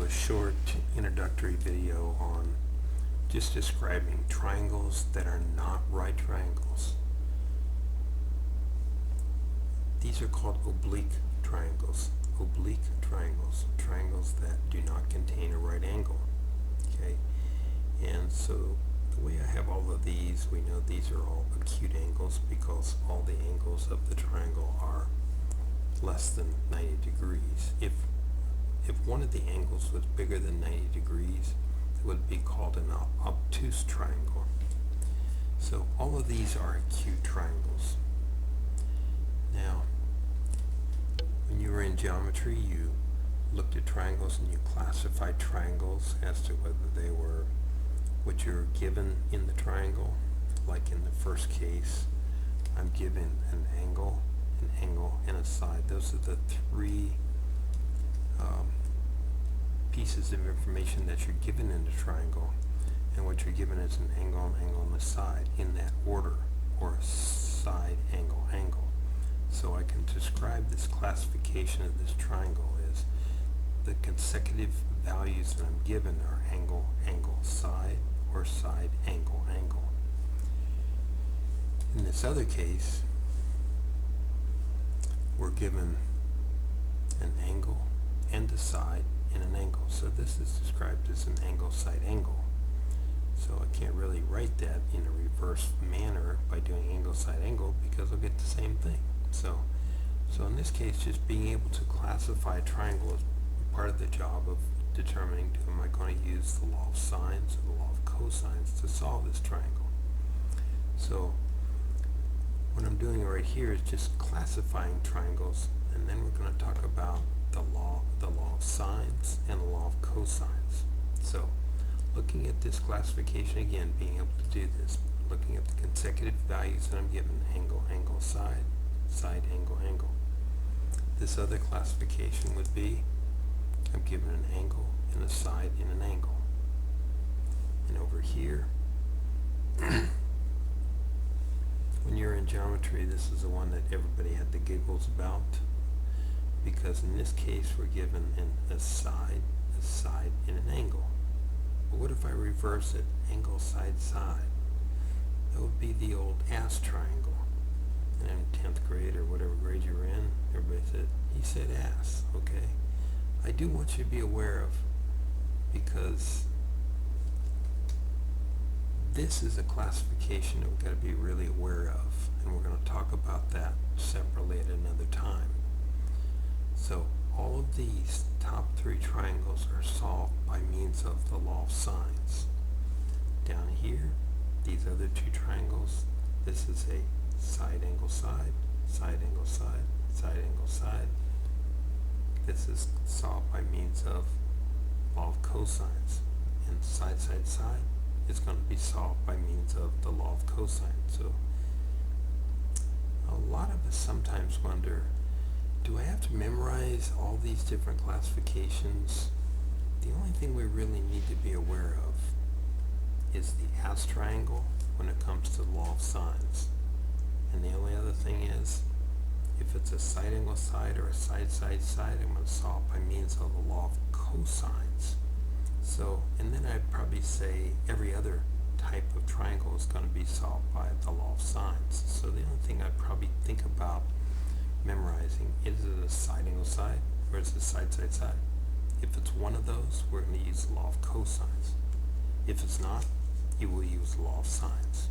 a short introductory video on just describing triangles that are not right triangles. These are called oblique triangles. Oblique triangles, triangles that do not contain a right angle. Okay, and so the way I have all of these, we know these are all acute angles because all the angles of the triangle are less than 90 degrees. If one of the angles was bigger than 90 degrees, it would be called an obtuse triangle. So all of these are acute triangles. Now, when you were in geometry, you looked at triangles and you classified triangles as to whether they were what you're given in the triangle. Like in the first case, I'm given an angle, and a side. Those are the three pieces of information that you're given in the triangle, and what you're given is an angle, and a side in that order, or side, angle, angle. So I can describe this classification of this triangle as the consecutive values that I'm given are angle, angle, side, or side, angle, angle. In this other case, we're given an angle and a side and an angle. So this is described as an angle, side, angle. So I can't really write that in a reverse manner by doing angle, side, angle, because I'll get the same thing. So in this case, just being able to classify a triangle is part of the job of determining, am I going to use the law of sines or the law of cosines to solve this triangle. So what I'm doing right here is just classifying triangles, and then we're going to talk about the law of sines and the law of cosines. So looking at this classification again, being able to do this, looking at the consecutive values that I'm given, angle, angle, side, side, angle, angle. This other classification would be, I'm given an angle and a side and an angle. And over here, when you're in geometry, this is the one that everybody had the giggles about, because in this case we're given a side, and an angle. But what if I reverse it, angle, side, side? That would be the old ass triangle. And in 10th grade or whatever grade you were in, everybody said, he said ass, okay? I do want you to be aware of, because this is a classification that we've got to be really aware of, and we're going to talk about that separately at another time. So all of these top three triangles are solved by means of the law of sines. Down here, these other two triangles, this is a side angle side, side angle side, side angle side. This is solved by means of law of cosines, and side, side, side is going to be solved by means of the law of cosine. So a lot of us sometimes wonder, do I have to memorize all these different classifications? The only thing we really need to be aware of is the ass triangle when it comes to the law of sines. And the only other thing is, if it's a side angle side or a side side side, I'm going to solve by means of the law of cosines. So, and then I'd probably say every other type of triangle is going to be solved by the law of sines. So the only thing I'd probably think about memorizing, is it a side angle side or is it a side side side? If it's one of those, we're going to use the law of cosines. If it's not, you will use the law of sines.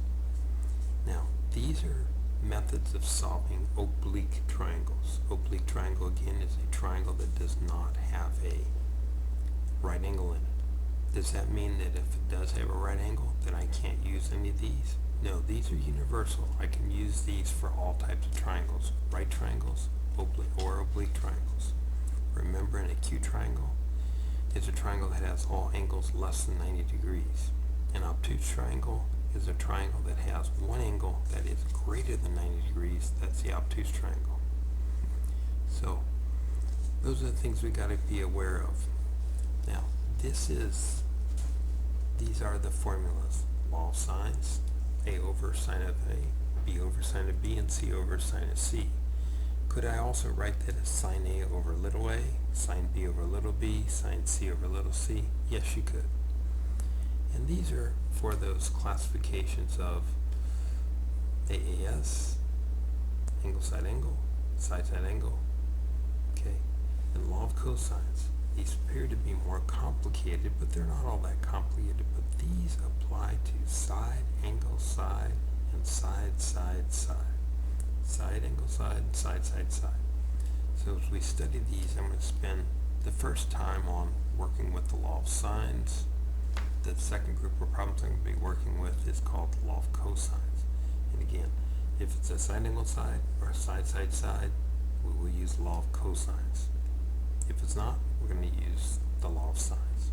Now, these are methods of solving oblique triangles. Oblique triangle, again, is a triangle that does not have a right angle in it. Does that mean that if it does have a right angle, that I can't use any of these? No, these are universal. I can use these for all types of triangles. Right triangles, oblique triangles. Remember, an acute triangle is a triangle that has all angles less than 90 degrees. An obtuse triangle is a triangle that has one angle that is greater than 90 degrees. That's the obtuse triangle. So those are the things we got to be aware of. Now, these are the formulas. Law of sines, A over sine of A, B over sine of B, and C over sine of C. Could I also write that as sine A over little a, sine B over little b, sine C over little c? Yes, you could. And these are for those classifications of AAS, angle side angle, side angle, okay? And law of cosines. These appear to be more complicated, but they're not all that complicated. But these apply to side, angle, side, and side, side, side. Side, angle, side, side, side, side. So as we study these, I'm going to spend the first time on working with the law of sines. The second group of problems I'm going to be working with is called the law of cosines. And again, if it's a side angle side or a side side side, we will use the law of cosines. If it's not, we're going to use the law of sines.